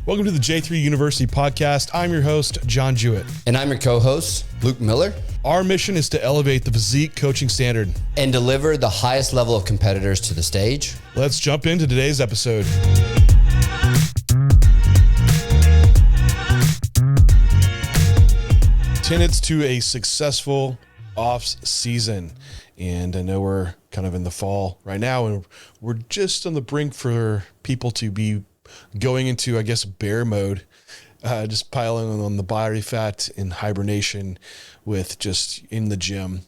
Welcome to the J3U University podcast. I'm your host, John Jewett. And I'm your co-host, Luke Miller. Our mission is to elevate the physique coaching standard and deliver the highest level of competitors to the stage. Let's jump into today's episode. Tenets to a successful off-season. And I know we're kind of in the fall right now, and we're just on the brink for people to be going into, I guess, bear mode, just piling on the body fat in hibernation with just in the gym.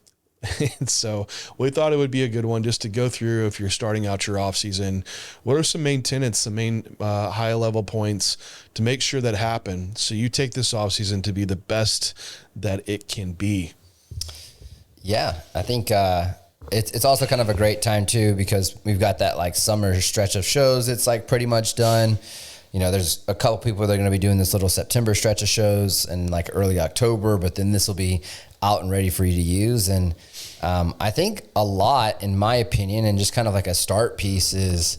And so we thought it would be a good one just to go through if you're starting out your off season. What are some main tenets, some main high level points to make sure that happen so you take this off season to be the best that it can be? Yeah, I think it's also kind of a great time too, because we've got that like summer stretch of shows. It's like pretty much done. You know, there's a couple people that are going to be doing this little September stretch of shows and like early October, but then this will be out and ready for you to use. And I think a lot, in my opinion, and just kind of like a start piece is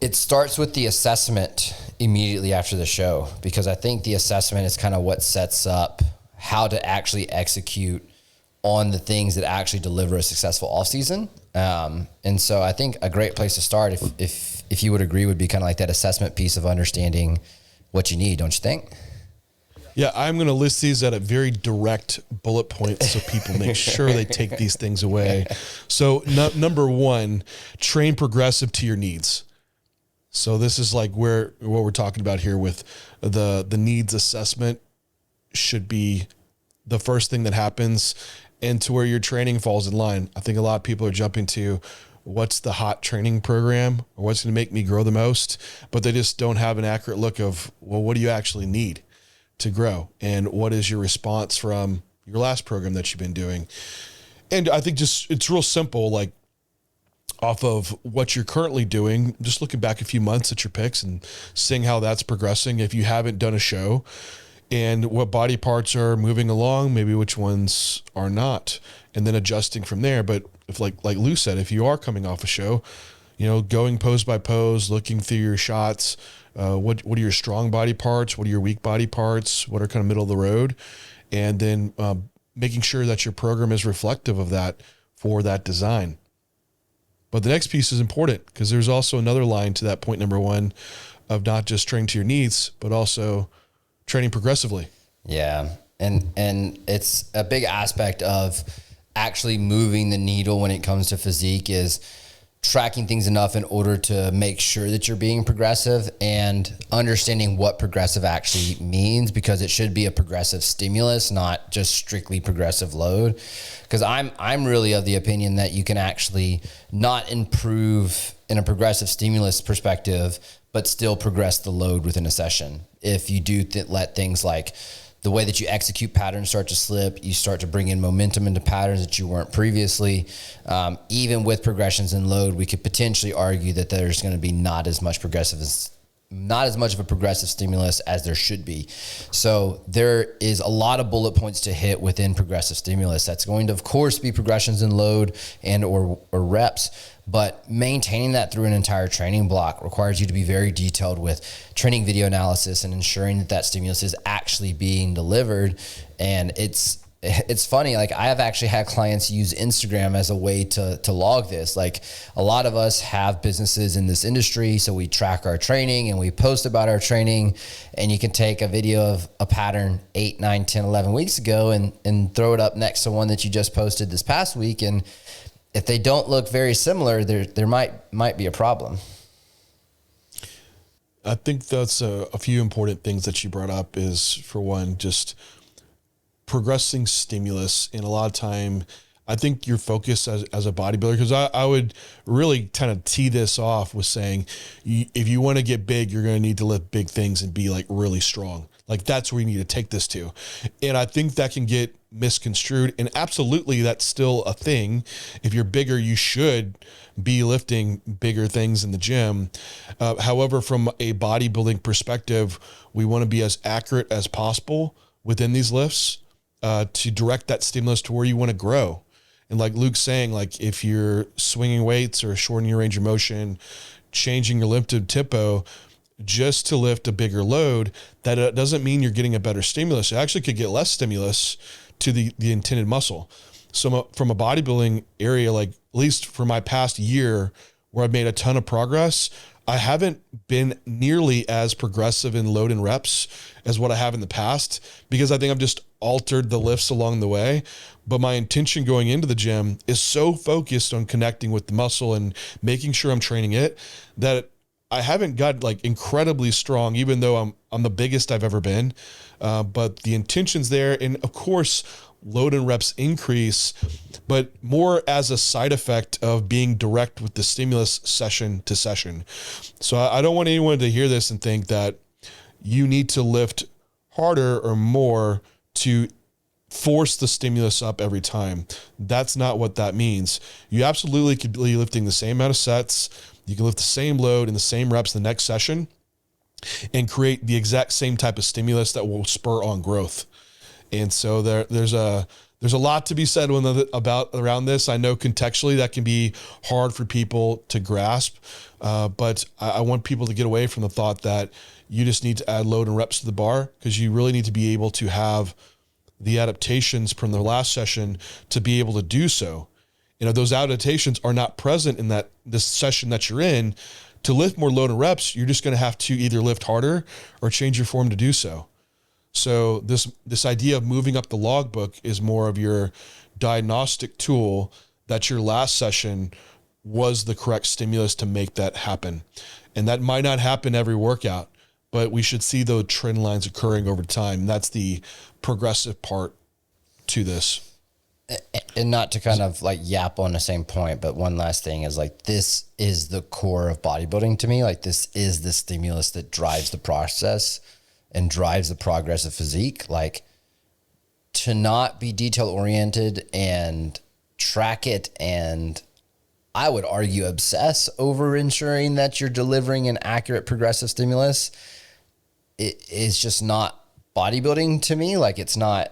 it starts with the assessment immediately after the show, because I think the assessment is kind of what sets up how to actually execute on the things that actually deliver a successful off season. And so I think a great place to start, if you would agree, would be kind of like that assessment piece of understanding what you need, don't you think? Yeah, I'm going to list these at a very direct bullet points so people make sure they take these things away. So number one, train progressive to your needs. So this is like what we're talking about here with the needs assessment should be the first thing that happens, and to where your training falls in line. I think a lot of people are jumping to what's the hot training program or what's going to make me grow the most, but they just don't have an accurate look of, well, what do you actually need to grow? And what is your response from your last program that you've been doing? And I think just, it's real simple, like off of what you're currently doing, just looking back a few months at your picks and seeing how that's progressing. If you haven't done a show, and what body parts are moving along, maybe which ones are not, and then adjusting from there. But if like Lou said, if you are coming off a show, going pose by pose, looking through your shots, what are your strong body parts? What are your weak body parts? What are kind of middle of the road? And then making sure that your program is reflective of that for that design. But the next piece is important, because there's also another line to that point number one of not just training to your needs, but also training progressively. Yeah. And it's a big aspect of actually moving the needle when it comes to physique is tracking things enough in order to make sure that you're being progressive and understanding what progressive actually means, because it should be a progressive stimulus, not just strictly progressive load. Because I'm really of the opinion that you can actually not improve in a progressive stimulus perspective, but still progress the load within a session. If you do let things like the way that you execute patterns start to slip, you start to bring in momentum into patterns that you weren't previously. Even with progressions in load, we could potentially argue that there's going to be not as much of a progressive stimulus as there should be. So there is a lot of bullet points to hit within progressive stimulus. That's going to, of course, be progressions in load and or reps. But maintaining that through an entire training block requires you to be very detailed with training video analysis and ensuring that stimulus is actually being delivered. And it's funny, like I have actually had clients use Instagram as a way to log this. Like a lot of us have businesses in this industry, so we track our training and we post about our training, and you can take a video of a pattern 8, 9, 10, 11 weeks ago and throw it up next to one that you just posted this past week. And if they don't look very similar, there might be a problem. I think that's a few important things that you brought up is, for one, just progressing stimulus. And a lot of time, I think your focus as a bodybuilder, because I would really kind of tee this off with saying, if you want to get big, you're going to need to lift big things and be like really strong. Like that's where you need to take this to. And I think that can get misconstrued, and absolutely that's still a thing. If you're bigger, you should be lifting bigger things in the gym. However, from a bodybuilding perspective, we want to be as accurate as possible within these lifts to direct that stimulus to where you want to grow. And like Luke's saying, like if you're swinging weights or shortening your range of motion, changing your lifted tempo, just to lift a bigger load, that doesn't mean you're getting a better stimulus. You actually could get less stimulus to the intended muscle. So from a bodybuilding area, like at least for my past year where I've made a ton of progress, I haven't been nearly as progressive in load and reps as what I have in the past, because I think I've just altered the lifts along the way. But my intention going into the gym is so focused on connecting with the muscle and making sure I'm training it, that I haven't got like incredibly strong, even though I'm the biggest I've ever been. But the intention's there. And of course, load and reps increase, but more as a side effect of being direct with the stimulus session to session. So I don't want anyone to hear this and think that you need to lift harder or more to force the stimulus up every time. That's not what that means. You absolutely could be lifting the same amount of sets. You can lift the same load and the same reps the next session and create the exact same type of stimulus that will spur on growth. And so there's a lot to be said around this. I know contextually that can be hard for people to grasp, but I want people to get away from the thought that you just need to add load and reps to the bar, because you really need to be able to have the adaptations from the last session to be able to do so. Those adaptations are not present in this session that you're in. To lift more load and reps, you're just going to have to either lift harder or change your form to do so. So this idea of moving up the logbook is more of your diagnostic tool that your last session was the correct stimulus to make that happen. And that might not happen every workout, but we should see those trend lines occurring over time. That's the progressive part to this. And not to kind of like yap on the same point, but one last thing is like, this is the core of bodybuilding to me. Like, this is the stimulus that drives the process and drives the progress of physique. Like, to not be detail oriented and track it, and I would argue obsess over ensuring that you're delivering an accurate progressive stimulus, it is just not bodybuilding to me. Like, it's not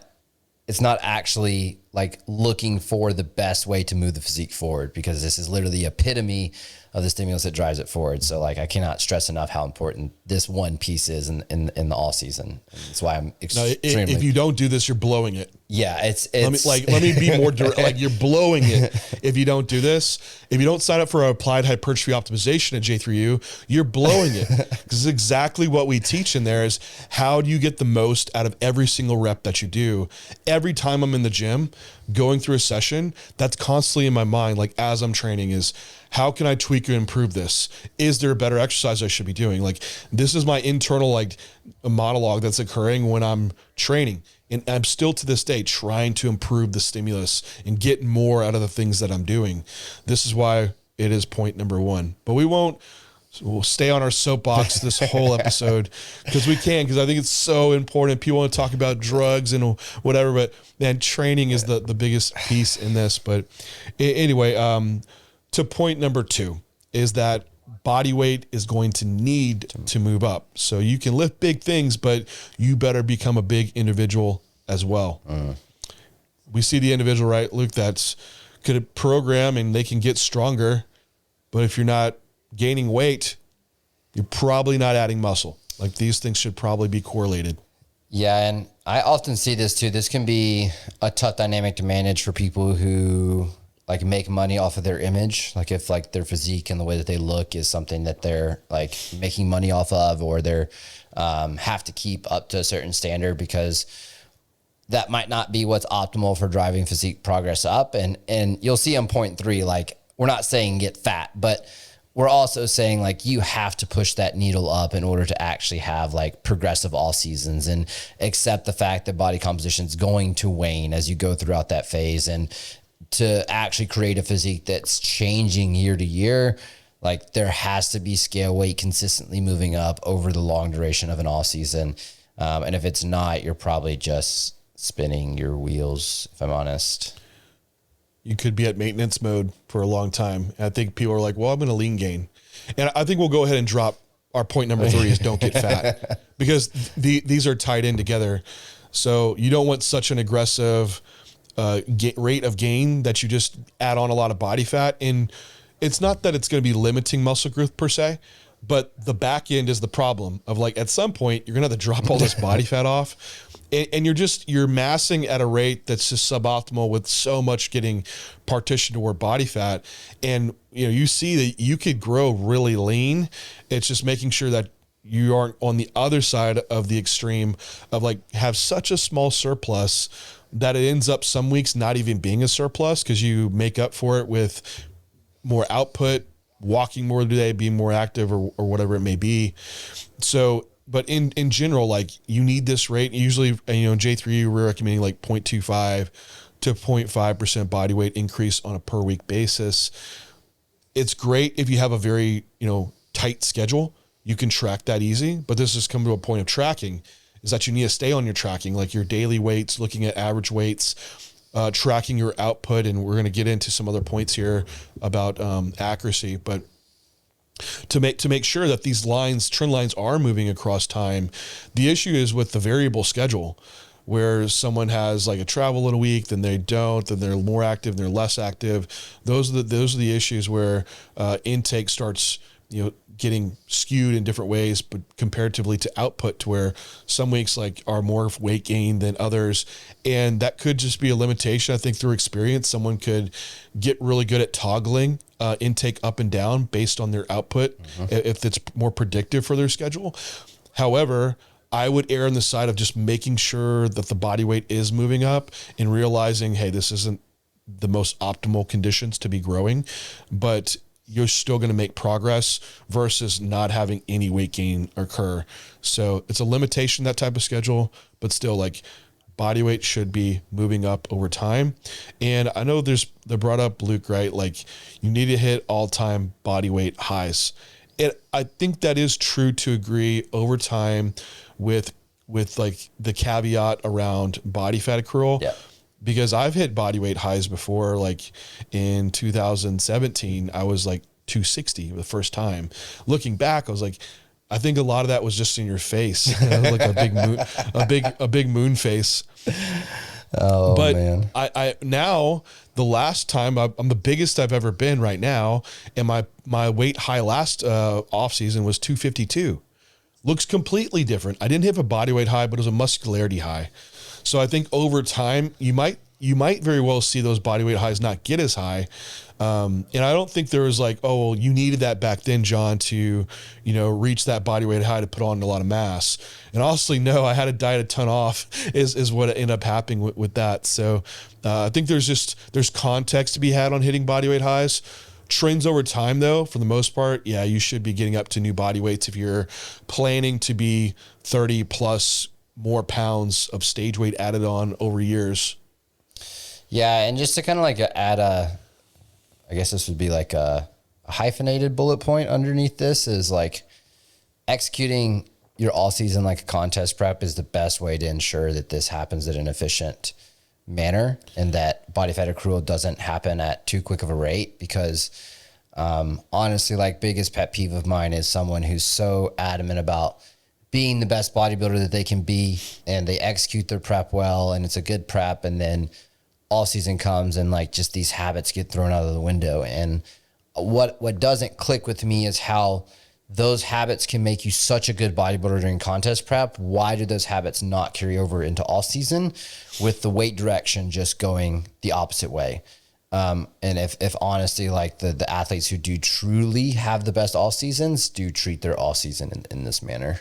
actually like looking for the best way to move the physique forward, because this is literally the epitome of the stimulus that drives it forward. So like, I cannot stress enough how important this one piece is in the all season. And that's why I'm extremely. If you don't do this, you're blowing it. Yeah, it's let me be more direct. Like, you're blowing it if you don't do this. If you don't sign up for applied hypertrophy optimization at J3U, you're blowing it. Because it's exactly what we teach in there is how do you get the most out of every single rep that you do. Every time I'm in the gym going through a session, that's constantly in my mind, like as I'm training, is how can I tweak and improve this? Is there a better exercise I should be doing? Like, this is my internal like a monologue that's occurring when I'm training. And I'm still to this day trying to improve the stimulus and get more out of the things that I'm doing. This is why it is point number one. But we'll stay on our soapbox this whole episode because I think it's so important. People want to talk about drugs and whatever, but man, training is the biggest piece in this. But anyway, to point number two is that body weight is going to need to move up. So you can lift big things, but you better become a big individual as well. We see the individual, right, Luke, that's could program and they can get stronger, but if you're not gaining weight, you're probably not adding muscle. Like, these things should probably be correlated. Yeah, and I often see this too. This can be a tough dynamic to manage for people who like make money off of their image. Like, if like their physique and the way that they look is something that they're like making money off of, or they're have to keep up to a certain standard, because that might not be what's optimal for driving physique progress up. And you'll see on point three, like, we're not saying get fat, but we're also saying like you have to push that needle up in order to actually have like progressive all seasons, and accept the fact that body composition is going to wane as you go throughout that phase, and to actually create a physique that's changing year to year. Like, there has to be scale weight consistently moving up over the long duration of an all season. And if it's not, you're probably just spinning your wheels, if I'm honest. You could be at maintenance mode for a long time. And I think people are like, well, I'm going to lean gain. And I think we'll go ahead and drop our point number three is don't get fat, because these are tied in together. So you don't want such an aggressive rate of gain that you just add on a lot of body fat. And it's not that it's going to be limiting muscle growth per se, But the back end is the problem of like, at some point you're gonna have to drop all this body fat off, and you're massing at a rate that's just suboptimal with so much getting partitioned toward body fat. And you see that you could grow really lean. It's just making sure that you aren't on the other side of the extreme of like have such a small surplus that it ends up some weeks not even being a surplus because you make up for it with more output, walking more today, being more active or whatever it may be. So, but in general, like you need this rate. Usually, J3U, we're recommending like 0.25 to 0.5% body weight increase on a per week basis. It's great if you have a very, tight schedule. You can track that easy, but this has come to a point of tracking is that you need to stay on your tracking, like your daily weights, looking at average weights, tracking your output. And we're going to get into some other points here about accuracy, but to make sure that these trend lines are moving across time. The issue is with the variable schedule where someone has like a travel in a week, then they don't, then they're more active, they're less active. Those are the issues where intake starts, getting skewed in different ways, but comparatively to output, to where some weeks like are more weight gain than others. And that could just be a limitation. I think through experience, someone could get really good at toggling intake up and down based on their output, if it's more predictive for their schedule. However, I would err on the side of just making sure that the body weight is moving up and realizing, hey, this isn't the most optimal conditions to be growing, but you're still going to make progress versus not having any weight gain occur. So it's a limitation, that type of schedule, but still like body weight should be moving up over time. And I know they brought up, Luke, right? Like you need to hit all-time body weight highs. And I think that is true to agree over time with like the caveat around body fat accrual. Yeah. Because I've hit body weight highs before, like in 2017, I was like 260 the first time. Looking back, I was like, I think a lot of that was just in your face, like a big moon face. Oh, but man. I now the last time I'm the biggest I've ever been right now, and my weight high last off season was 252. Looks completely different. I didn't hit a body weight high, but it was a muscularity high. So I think over time you might very well see those body weight highs not get as high. And I don't think there was like, oh, well, you needed that back then, John, to, reach that body weight high to put on a lot of mass. And honestly, no, I had to diet a ton off is what ended up happening with that. So I think there's context to be had on hitting body weight highs. Trends over time, though, for the most part, yeah, you should be getting up to new body weights if you're planning to be 30 plus more pounds of stage weight added on over years. Yeah, and just to kind of like add I guess this would be like a hyphenated bullet point underneath this is like executing your all season like a contest prep is the best way to ensure that this happens at an efficient manner and that body fat accrual doesn't happen at too quick of a rate. Because honestly, like biggest pet peeve of mine is someone who's so adamant about being the best bodybuilder that they can be, and they execute their prep well, and it's a good prep, and then all season comes and like just these habits get thrown out of the window. And what doesn't click with me is how those habits can make you such a good bodybuilder during contest prep. Why do those habits not carry over into all season with the weight direction just going the opposite way? And if honestly, like the athletes who do truly have the best all seasons do treat their all season in this manner.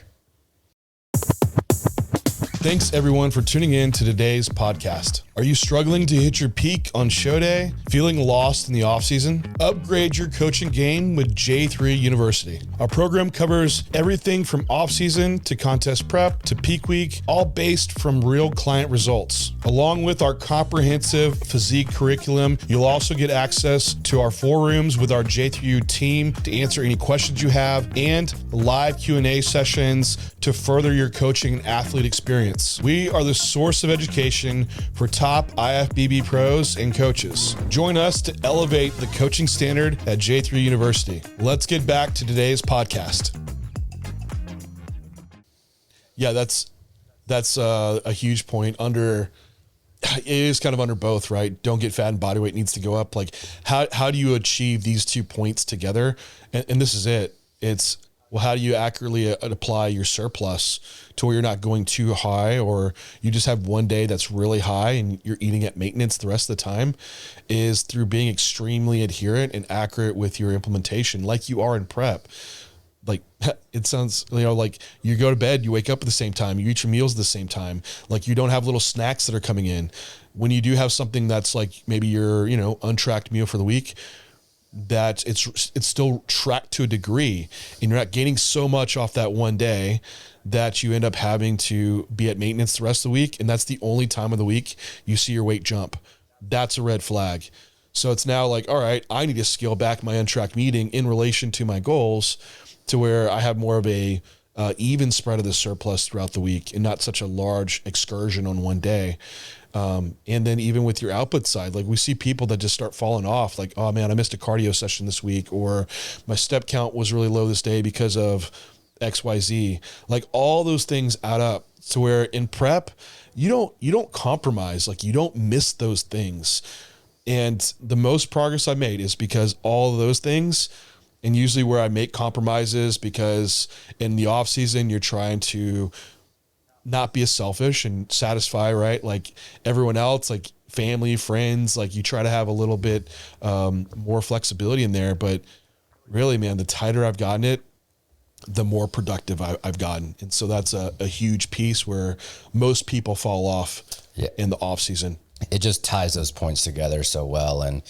Thanks everyone for tuning in to today's podcast. Are you struggling to hit your peak on show day? Feeling lost in the off season? Upgrade your coaching game with J3U University. Our program covers everything from off season to contest prep to peak week, all based from real client results. Along with our comprehensive physique curriculum, you'll also get access to our 4 rooms with our J3U team to answer any questions you have, and live Q&A sessions to further your coaching and athlete experience. We are the source of education for top IFBB pros and coaches. Join us to elevate the coaching standard at J3U University. Let's get back to today's podcast. Yeah, that's a huge point. It is kind of under both, right? Don't get fat and body weight needs to go up. Like how do you achieve these 2 points together? And this is it. It's Well, how do you accurately apply your surplus to where you're not going too high, or you just have one day that's really high and you're eating at maintenance the rest of the time, is through being extremely adherent and accurate with your implementation, like you are in prep. Like it sounds, like you go to bed, you wake up at the same time, you eat your meals at the same time. Like you don't have little snacks that are coming in. When you do have something that's like maybe your, untracked meal for the week, that it's still tracked to a degree, and you're not gaining so much off that one day that you end up having to be at maintenance the rest of the week. And that's the only time of the week you see your weight jump. That's a red flag. So it's now like, all right, I need to scale back my untracked eating in relation to my goals to where I have more of a even spread of the surplus throughout the week and not such a large excursion on one day. And then even with your output side, like we see people that just start falling off, like, oh man, I missed a cardio session this week, or my step count was really low this day because of XYZ. Like all those things add up to where in prep, you don't compromise, like you don't miss those things. And the most progress I made is because all of those things, and usually where I make compromises, because in the off season, you're trying to not be as selfish and satisfy, right? Like everyone else, like family, friends, like you try to have a little bit more flexibility in there. But really, man, the tighter I've gotten it, the more productive I've gotten. And so that's a huge piece where most people fall off in the off season. It just ties those points together so well. And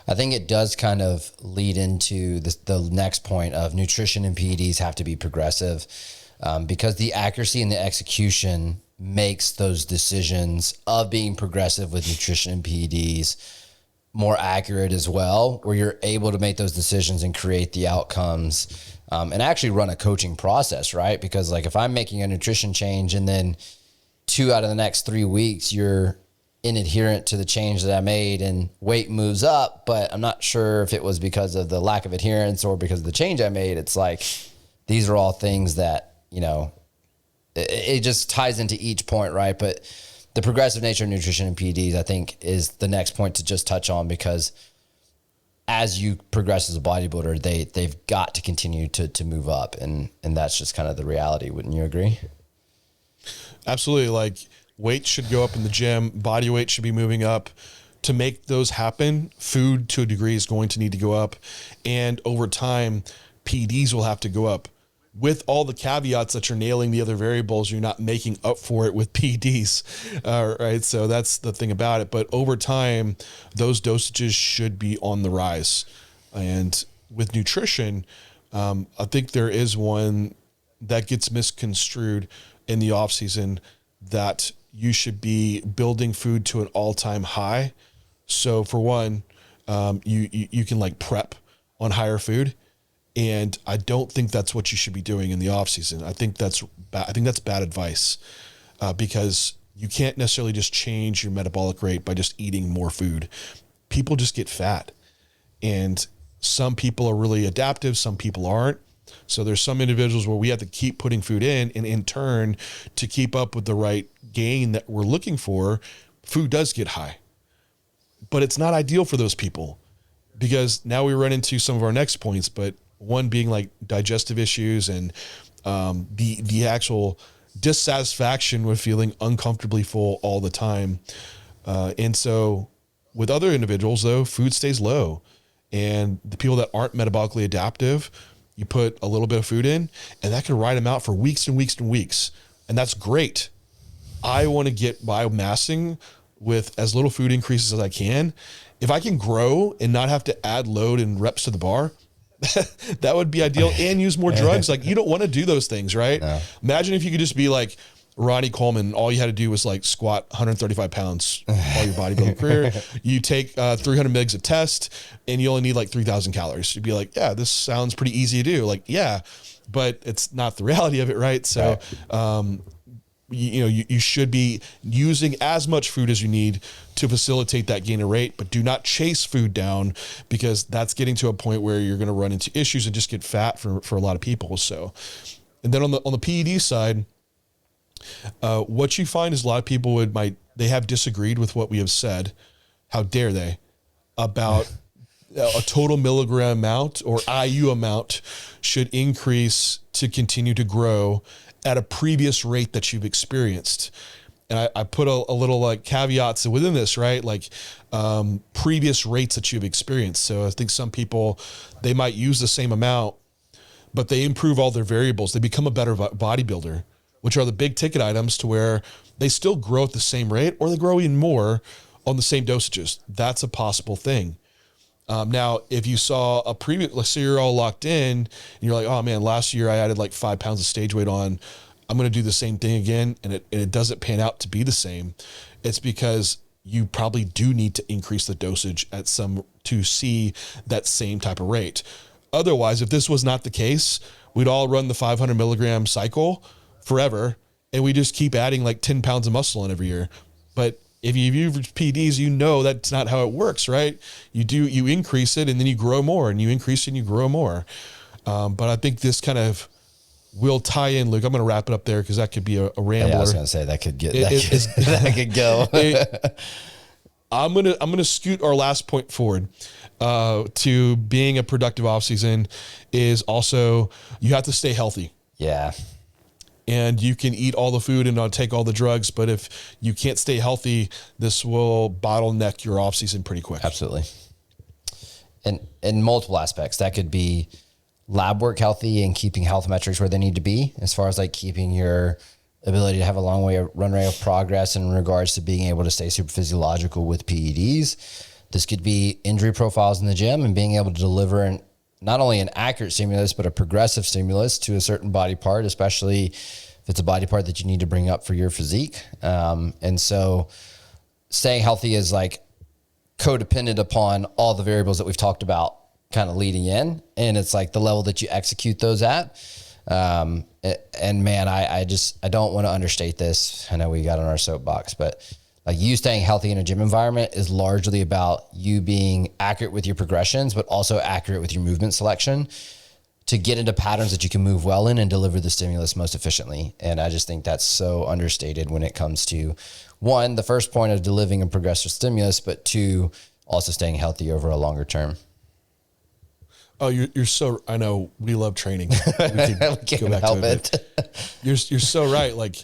I think it does kind of lead into the next point of nutrition and PEDs have to be progressive. Because the accuracy and the execution makes those decisions of being progressive with nutrition and PEDs more accurate as well, where you're able to make those decisions and create the outcomes and actually run a coaching process, right? Because like if I'm making a nutrition change and then 2 out of the next 3 weeks, you're inadherent to the change that I made and weight moves up, but I'm not sure if it was because of the lack of adherence or because of the change I made. It's like, these are all things that, it just ties into each point, right? But the progressive nature of nutrition and PEDs, I think, is the next point to just touch on, because as you progress as a bodybuilder, they've got to continue to move up, and that's just kind of the reality. Wouldn't you agree? Absolutely. Like weight should go up in the gym, body weight should be moving up. To make those happen, food to a degree is going to need to go up, and over time, PEDs will have to go up. With all the caveats that you're nailing the other variables, you're not making up for it with PEDs, right? So that's the thing about it. But over time, those dosages should be on the rise. And with nutrition, I think there is one that gets misconstrued in the off season, that you should be building food to an all-time high. So for one, you can like prep on higher food. And I don't think that's what you should be doing in the off season. I think that's bad advice, because you can't necessarily just change your metabolic rate by just eating more food. People just get fat, and some people are really adaptive. Some people aren't. So there's some individuals where we have to keep putting food in, and in turn, to keep up with the right gain that we're looking for, food does get high, but it's not ideal for those people, because now we run into some of our next points, but one being like digestive issues and the actual dissatisfaction with feeling uncomfortably full all the time. And so with other individuals, though, food stays low. And the people that aren't metabolically adaptive, you put a little bit of food in, and that can ride them out for weeks and weeks and weeks. And that's great. I want to get biomassing with as little food increases as I can. If I can grow and not have to add load and reps to the bar, that would be ideal, and use more drugs. Like you don't want to do those things, right? No. Imagine if you could just be like Ronnie Coleman. All you had to do was like squat 135 pounds all your bodybuilding career. You take 300 mgs of test, and you only need like 3,000 calories. You'd be like, yeah, this sounds pretty easy to do. Like, yeah, but it's not the reality of it, right? So, you should be using as much food as you need to facilitate that gain of rate, but do not chase food down, because that's getting to a point where you're going to run into issues and just get fat for a lot of people. So, and then on the PED side, what you find is a lot of people they have disagreed with what we have said. How dare they, about a total milligram amount or IU amount should increase to continue to grow at a previous rate that you've experienced. And I put a little like caveats within this, right? Like previous rates that you've experienced. So I think some people, they might use the same amount, but they improve all their variables. They become a better bodybuilder, which are the big ticket items to where they still grow at the same rate or they grow even more on the same dosages. That's a possible thing. Now, if you saw a previous, let's say you're all locked in and you're like, oh man, last year I added like 5 pounds of stage weight on, I'm going to do the same thing again. And it doesn't pan out to be the same. It's because you probably do need to increase the dosage to see that same type of rate. Otherwise, if this was not the case, we'd all run the 500 milligram cycle forever. And we just keep adding like 10 pounds of muscle on every year. But if you've used PEDs, you know that's not how it works, right? You increase it and then you grow more, and you increase it and you grow more. But I think this kind of will tie in, Luke. I'm going to wrap it up there because that could be a rambler. Yeah, I was going to say that could that could go. I'm gonna scoot our last point forward to being a productive offseason is also you have to stay healthy. Yeah. And you can eat all the food and take all the drugs, but if you can't stay healthy, this will bottleneck your offseason pretty quick. Absolutely. And in multiple aspects, that could be lab work healthy and keeping health metrics where they need to be, as far as like keeping your ability to have a long run rate of progress in regards to being able to stay super physiological with PEDs. This could be injury profiles in the gym and being able to deliver not only an accurate stimulus, but a progressive stimulus to a certain body part, especially if it's a body part that you need to bring up for your physique. And so staying healthy is like codependent upon all the variables that we've talked about kind of leading in. And it's like the level that you execute those at. And man, I don't want to understate this. I know we got on our soapbox, but like you staying healthy in a gym environment is largely about you being accurate with your progressions, but also accurate with your movement selection to get into patterns that you can move well in and deliver the stimulus most efficiently. And I just think that's so understated when it comes to, one, the first point of delivering a progressive stimulus, but two, also staying healthy over a longer term. Oh, you're so, I know we love training. We could go back to it. You're so right. Like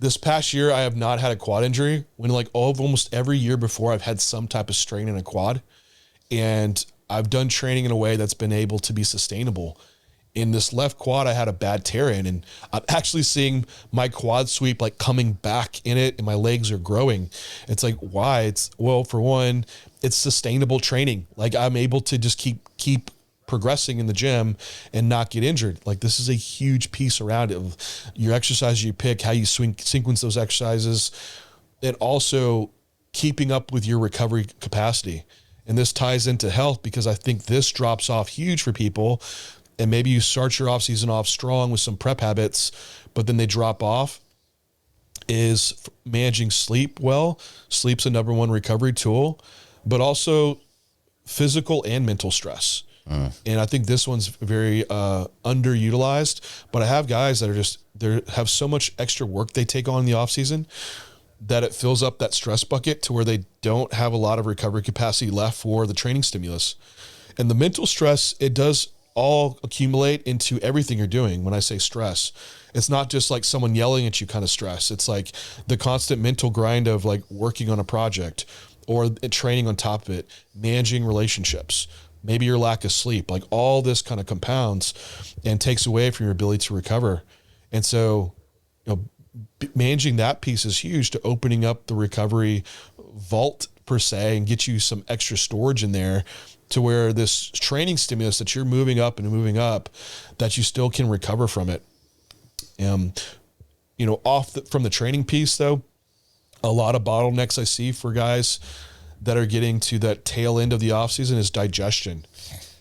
this past year, I have not had a quad injury when like almost every year before I've had some type of strain in a quad, and I've done training in a way that's been able to be sustainable. In this left quad, I had a bad tear in, and I'm actually seeing my quad sweep like coming back in it, and my legs are growing. It's like, why? Well, for one, it's sustainable training. Like I'm able to just keep progressing in the gym and not get injured. Like this is a huge piece around it of your exercise you pick, how you sequence those exercises, and also keeping up with your recovery capacity. And this ties into health because I think this drops off huge for people. And maybe you start your off season off strong with some prep habits, but then they drop off, is managing sleep well. Sleep's a number one recovery tool, but also physical and mental stress. And I think this one's very underutilized, but I have guys that have so much extra work they take on in the off season that it fills up that stress bucket to where they don't have a lot of recovery capacity left for the training stimulus. And the mental stress, it does all accumulate into everything you're doing. When I say stress, it's not just like someone yelling at you kind of stress. It's like the constant mental grind of like working on a project or training on top of it, managing relationships, maybe your lack of sleep, like all this kind of compounds and takes away from your ability to recover. And so, managing that piece is huge to opening up the recovery vault per se and get you some extra storage in there to where this training stimulus that you're moving up, that you still can recover from it. From the training piece though, a lot of bottlenecks I see for guys that are getting to that tail end of the off season is digestion.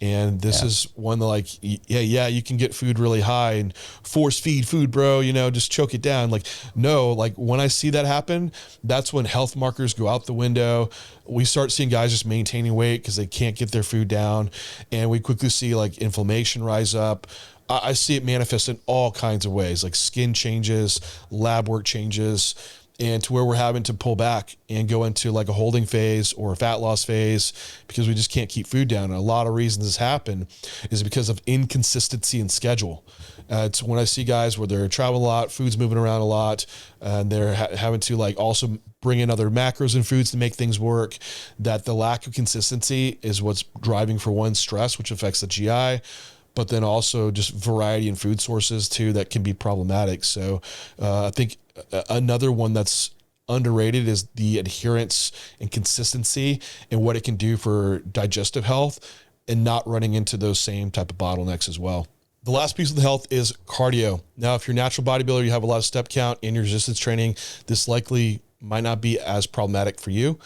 And this is one that like, you can get food really high and force feed food, bro, just choke it down. Like, no, like when I see that happen, that's when health markers go out the window. We start seeing guys just maintaining weight because they can't get their food down. And we quickly see like inflammation rise up. I see it manifest in all kinds of ways, like skin changes, lab work changes. and to where we're having to pull back and go into like a holding phase or a fat loss phase because we just can't keep food down. And a lot of reasons this happen is because of inconsistency in schedule. It's when I see guys where they're traveling a lot, food's moving around a lot, and they're having to like also bring in other macros and foods to make things work, that the lack of consistency is what's driving, for one, stress, which affects the GI, but then also just variety in food sources too that can be problematic. So I think another one that's underrated is the adherence and consistency and what it can do for digestive health and not running into those same type of bottlenecks as well. The last piece of the health is cardio. Now, if you're a natural bodybuilder, you have a lot of step count in your resistance training, this likely might not be as problematic for you.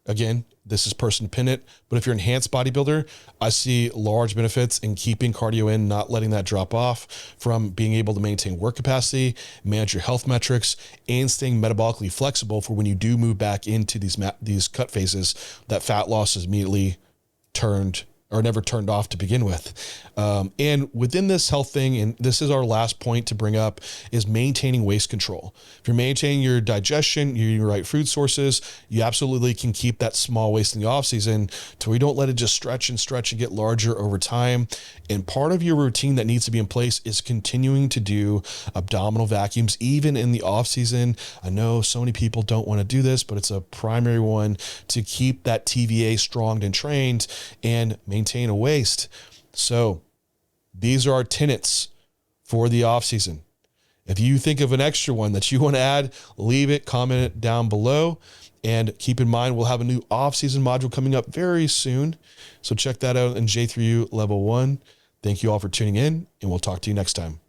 Again, this is person dependent, but if you're an enhanced bodybuilder, I see large benefits in keeping cardio in, not letting that drop off, from being able to maintain work capacity, manage your health metrics, and staying metabolically flexible for when you do move back into these cut phases, that fat loss is immediately never turned off to begin with. And within this health thing, and this is our last point to bring up, is maintaining waist control. If you're maintaining your digestion, you're eating the right food sources, you absolutely can keep that small waist in the off season to where you don't let it just stretch and get larger over time. And part of your routine that needs to be in place is continuing to do abdominal vacuums, even in the off season. I know so many people don't want to do this, but it's a primary one to keep that TVA strong and trained and maintain a waist. So these are our tenets for the off season. If you think of an extra one that you want to add, leave it, comment it down below. And keep in mind, we'll have a new off-season module coming up very soon. So check that out in J3U Level 1. Thank you all for tuning in, and we'll talk to you next time.